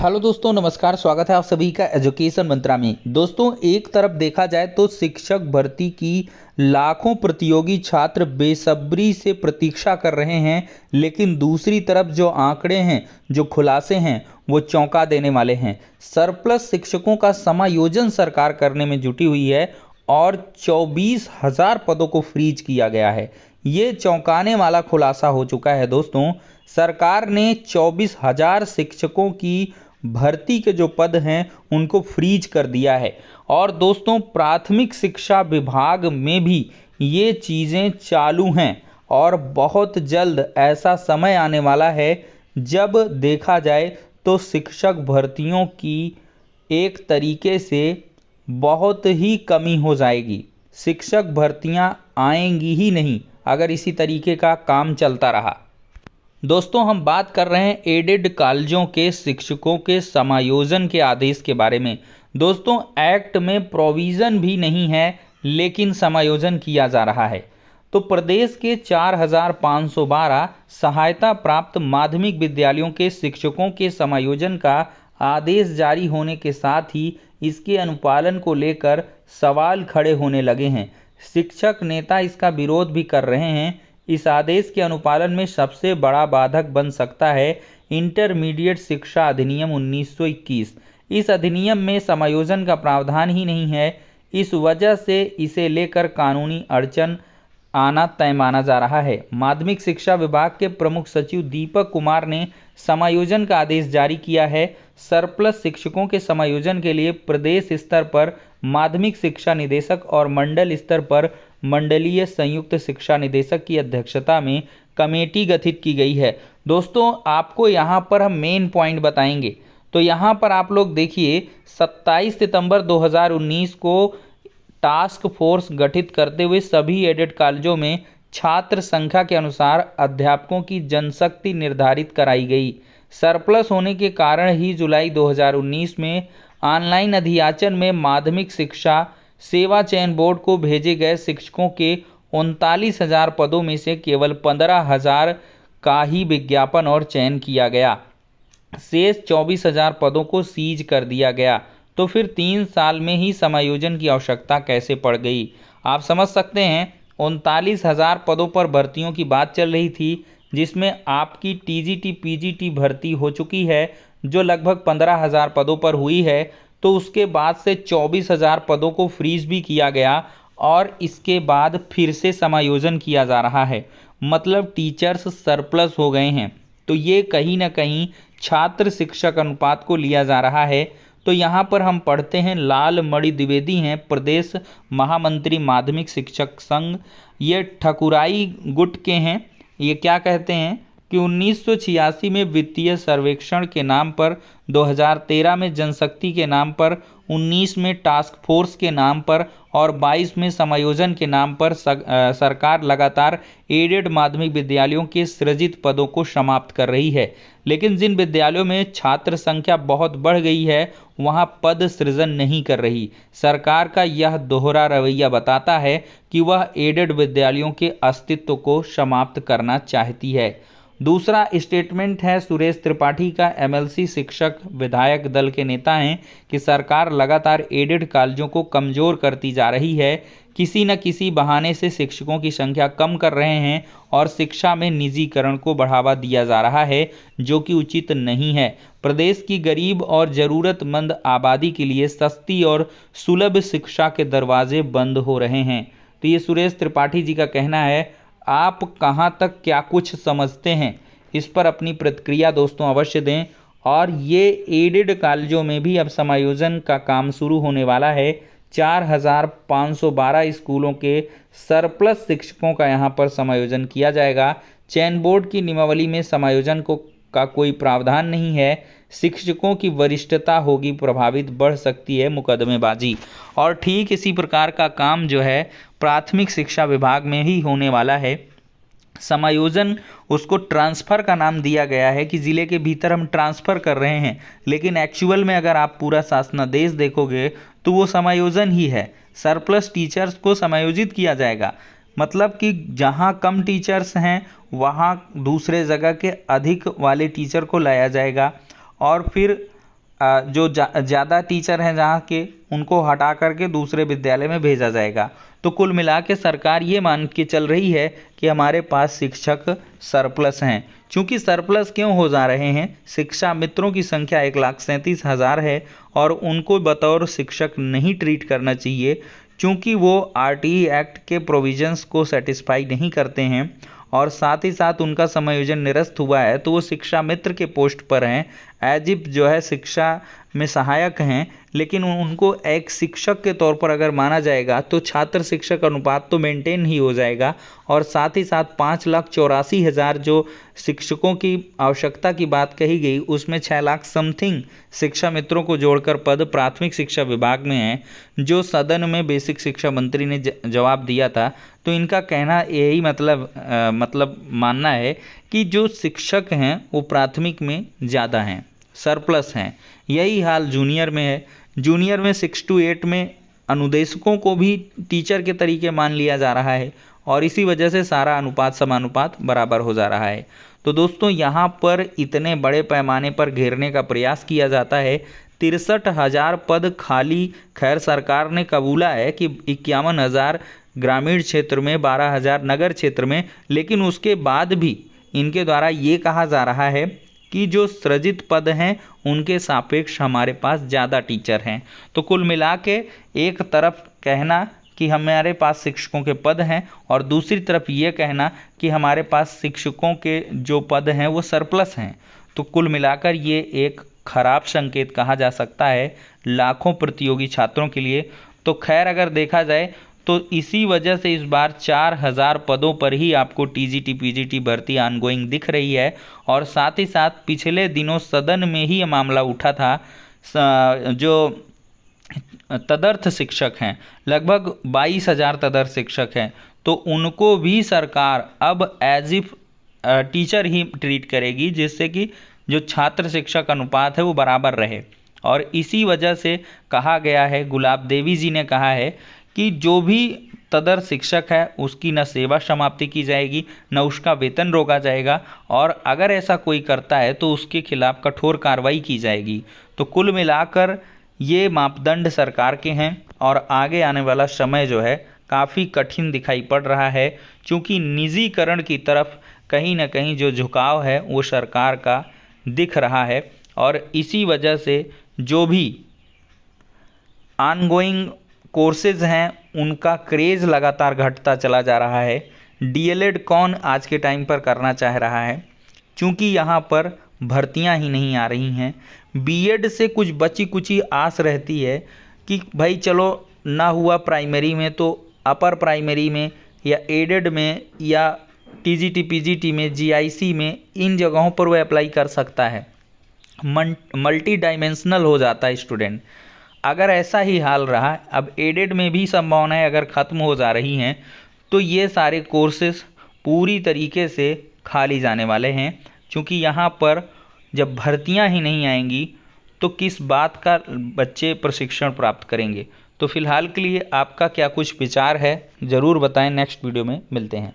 Hello दोस्तों, नमस्कार। स्वागत है आप सभी का एजुकेशन मंत्रा में। दोस्तों, एक तरफ देखा जाए तो शिक्षक भर्ती की लाखों प्रतियोगी छात्र बेसब्री से प्रतीक्षा कर रहे हैं, लेकिन दूसरी तरफ जो आंकड़े हैं, जो खुलासे हैं, वो चौंका देने वाले हैं। सरप्लस शिक्षकों का समायोजन सरकार करने में जुटी हुई है और 24,000 पदों को फ्रीज किया गया है। ये चौंकाने वाला खुलासा हो चुका है दोस्तों। सरकार ने 24,000 शिक्षकों की भर्ती के जो पद हैं उनको फ्रीज कर दिया है। और दोस्तों, प्राथमिक शिक्षा विभाग में भी ये चीज़ें चालू हैं और बहुत जल्द ऐसा समय आने वाला है जब देखा जाए तो शिक्षक भर्तियों की एक तरीके से बहुत ही कमी हो जाएगी। शिक्षक भर्तियां आएंगी ही नहीं अगर इसी तरीके का काम चलता रहा। दोस्तों, हम बात कर रहे हैं एडेड कॉलेजों के शिक्षकों के समायोजन के आदेश के बारे में। दोस्तों, एक्ट में प्रोविज़न भी नहीं है, लेकिन समायोजन किया जा रहा है। तो प्रदेश के 4,512 सहायता प्राप्त माध्यमिक विद्यालयों के शिक्षकों के समायोजन का आदेश जारी होने के साथ ही इसके अनुपालन को लेकर सवाल खड़े होने लगे हैं। शिक्षक नेता इसका विरोध भी कर रहे हैं। इस आदेश के अनुपालन में सबसे बड़ा बाधक बन सकता है इंटरमीडिएट शिक्षा अधिनियम 1921। इस अधिनियम में समायोजन का प्रावधान ही नहीं है। इस वजह से इसे लेकर कानूनी अड़चन आना तय माना जा रहा है। माध्यमिक शिक्षा विभाग के प्रमुख सचिव दीपक कुमार ने समायोजन का आदेश जारी किया है। सरप्लस शिक्षकों के समायोजन के लिए प्रदेश स्तर पर माध्यमिक शिक्षा निदेशक और मंडल स्तर पर मंडलीय संयुक्त शिक्षा निदेशक की अध्यक्षता में कमेटी गठित की गई है। दोस्तों, आपको यहाँ पर हम मेन पॉइंट बताएंगे। तो यहाँ पर आप लोग देखिए, 27 सितंबर 2019 को टास्क फोर्स गठित करते हुए सभी एडेड कॉलेजों में छात्र संख्या के अनुसार अध्यापकों की जनशक्ति निर्धारित कराई गई। सरप्लस होने के कारण ही जुलाई 2019 में ऑनलाइन अधियाचन में माध्यमिक शिक्षा सेवा चयन बोर्ड को भेजे गए शिक्षकों के 39,000 पदों में से केवल 15,000 का ही विज्ञापन और चयन किया गया। शेष 24,000 पदों को सीज कर दिया गया। तो फिर 3 साल में ही समायोजन की आवश्यकता कैसे पड़ गई, आप समझ सकते हैं। 39,000 पदों पर भर्तियों की बात चल रही थी, जिसमें आपकी टीजीटी पीजीटी भर्ती हो चुकी है जो लगभग 15,000 पदों पर हुई है। तो उसके बाद से 24,000 पदों को फ्रीज भी किया गया और इसके बाद फिर से समायोजन किया जा रहा है। मतलब टीचर्स सरप्लस हो गए हैं। तो ये कहीं ना कहीं छात्र शिक्षक अनुपात को लिया जा रहा है। तो यहाँ पर हम पढ़ते हैं, लाल मणि द्विवेदी हैं प्रदेश महामंत्री माध्यमिक शिक्षक संघ, ये ठकुराई गुट के हैं। ये क्या कहते हैं कि 1986 में वित्तीय सर्वेक्षण के नाम पर, 2013 में जनशक्ति के नाम पर, 19 में टास्क फोर्स के नाम पर और 22 में समायोजन के नाम पर सरकार लगातार एडेड माध्यमिक विद्यालयों के सृजित पदों को समाप्त कर रही है। लेकिन जिन विद्यालयों में छात्र संख्या बहुत बढ़ गई है वहां पद सृजन नहीं कर रही। सरकार का यह दोहरा रवैया बताता है कि वह एडेड विद्यालयों के अस्तित्व को समाप्त करना चाहती है। दूसरा स्टेटमेंट है सुरेश त्रिपाठी का, एमएलसी शिक्षक विधायक दल के नेता हैं, कि सरकार लगातार एडेड कॉलेजों को कमजोर करती जा रही है। किसी न किसी बहाने से शिक्षकों की संख्या कम कर रहे हैं और शिक्षा में निजीकरण को बढ़ावा दिया जा रहा है, जो कि उचित नहीं है। प्रदेश की गरीब और जरूरतमंद आबादी के लिए सस्ती और सुलभ शिक्षा के दरवाजे बंद हो रहे हैं। तो ये सुरेश त्रिपाठी जी का कहना है। आप कहां तक क्या कुछ समझते हैं, इस पर अपनी प्रतिक्रिया दोस्तों अवश्य दें। और ये एडेड कॉलेजों में भी अब समायोजन का काम शुरू होने वाला है। 4,512 स्कूलों के सरप्लस शिक्षकों का यहाँ पर समायोजन किया जाएगा। चयन बोर्ड की नियमावली में समायोजन का कोई प्रावधान नहीं है। शिक्षकों की वरिष्ठता होगी प्रभावित, बढ़ सकती है मुकदमेबाजी। और ठीक इसी प्रकार का काम जो है प्राथमिक शिक्षा विभाग में ही होने वाला है। समायोजन, उसको ट्रांसफ़र का नाम दिया गया है कि ज़िले के भीतर हम ट्रांसफ़र कर रहे हैं, लेकिन एक्चुअल में अगर आप पूरा शासनादेश देखोगे तो वो समायोजन ही है। सरप्लस टीचर्स को समायोजित किया जाएगा, मतलब कि जहाँ कम टीचर्स हैं वहाँ दूसरे जगह के अधिक वाले टीचर को लाया जाएगा और फिर जो ज़्यादा टीचर हैं जहाँ के, उनको हटा करके दूसरे विद्यालय में भेजा जाएगा। तो कुल मिला के सरकार ये मान के चल रही है कि हमारे पास शिक्षक सरप्लस हैं। चूंकि सरप्लस क्यों हो जा रहे हैं, शिक्षा मित्रों की संख्या 1,37,000 है और उनको बतौर शिक्षक नहीं ट्रीट करना चाहिए, चूंकि वो आरटीई एक्ट के प्रोविजंस को सेटिस्फाई नहीं करते हैं और साथ ही साथ उनका समायोजन निरस्त हुआ है, तो वो शिक्षा मित्र के पोस्ट पर हैं, एज इफ जो है शिक्षा में सहायक हैं, लेकिन उनको एक शिक्षक के तौर पर अगर माना जाएगा तो छात्र शिक्षक अनुपात तो मेंटेन ही हो जाएगा और साथ ही साथ 5,84,000 जो शिक्षकों की आवश्यकता की बात कही गई, उसमें 6 लाख समथिंग शिक्षा मित्रों को जोड़कर पद प्राथमिक शिक्षा विभाग में हैं, जो सदन में बेसिक शिक्षा मंत्री ने जवाब दिया था। तो इनका कहना यही मतलब मानना है कि जो शिक्षक हैं वो प्राथमिक में ज़्यादा हैं, सरप्लस हैं। यही हाल जूनियर में है। जूनियर में 6 to 8 में अनुदेशकों को भी टीचर के तरीके मान लिया जा रहा है और इसी वजह से सारा अनुपात समानुपात बराबर हो जा रहा है। तो दोस्तों, यहाँ पर इतने बड़े पैमाने पर घेरने का प्रयास किया जाता है। 63,000 पद खाली, खैर सरकार ने कबूला है कि 51,000 ग्रामीण क्षेत्र में, 12,000 नगर क्षेत्र में, लेकिन उसके बाद भी इनके द्वारा ये कहा जा रहा है कि जो सृजित पद हैं उनके सापेक्ष हमारे पास ज़्यादा टीचर हैं। तो कुल मिला के एक तरफ कहना कि हमारे पास शिक्षकों के पद हैं और दूसरी तरफ ये कहना कि हमारे पास शिक्षकों के जो पद हैं वो सरप्लस हैं। तो कुल मिलाकर ये एक खराब संकेत कहा जा सकता है लाखों प्रतियोगी छात्रों के लिए। तो खैर अगर देखा जाए तो इसी वजह से इस बार 4,000 पदों पर ही आपको टीजीटी पीजीटी भर्ती ऑनगोइंग दिख रही है। और साथ ही साथ पिछले दिनों सदन में ही ये मामला उठा था, जो तदर्थ शिक्षक हैं, लगभग 22,000 तदर्थ शिक्षक हैं, तो उनको भी सरकार अब एज इफ टीचर ही ट्रीट करेगी, जिससे कि जो छात्र शिक्षक अनुपात है वो बराबर रहे। और इसी वजह से कहा गया है, गुलाब देवी जी ने कहा है कि जो भी तदर्थ शिक्षक है उसकी न सेवा समाप्ति की जाएगी, न उसका वेतन रोका जाएगा, और अगर ऐसा कोई करता है तो उसके खिलाफ कठोर कार्रवाई की जाएगी। तो कुल मिलाकर ये मापदंड सरकार के हैं और आगे आने वाला समय जो है काफ़ी कठिन दिखाई पड़ रहा है, क्योंकि निजीकरण की तरफ कहीं ना कहीं जो झुकाव है वो सरकार का दिख रहा है। और इसी वजह से जो भी ऑनगोइंग कोर्सेज हैं उनका क्रेज़ लगातार घटता चला जा रहा है। डीएलएड कौन आज के टाइम पर करना चाह रहा है, क्योंकि यहाँ पर भर्तियाँ ही नहीं आ रही हैं। बीएड से कुछ बची कुची आस रहती है कि भाई चलो ना हुआ प्राइमरी में तो अपर प्राइमरी में या एडेड में या टीजीटी पीजीटी में, जीआईसी में, इन जगहों पर वह अप्लाई कर सकता है। मल्टी डायमेंशनल हो जाता है स्टूडेंट। अगर ऐसा ही हाल रहा, अब एडेड में भी संभावनाएं अगर ख़त्म हो जा रही हैं, तो ये सारे कोर्सेस पूरी तरीके से खाली जाने वाले हैं, क्योंकि यहाँ पर जब भर्तियाँ ही नहीं आएंगी तो किस बात का बच्चे प्रशिक्षण प्राप्त करेंगे। तो फिलहाल के लिए आपका क्या कुछ विचार है ज़रूर बताएं। नेक्स्ट वीडियो में मिलते हैं।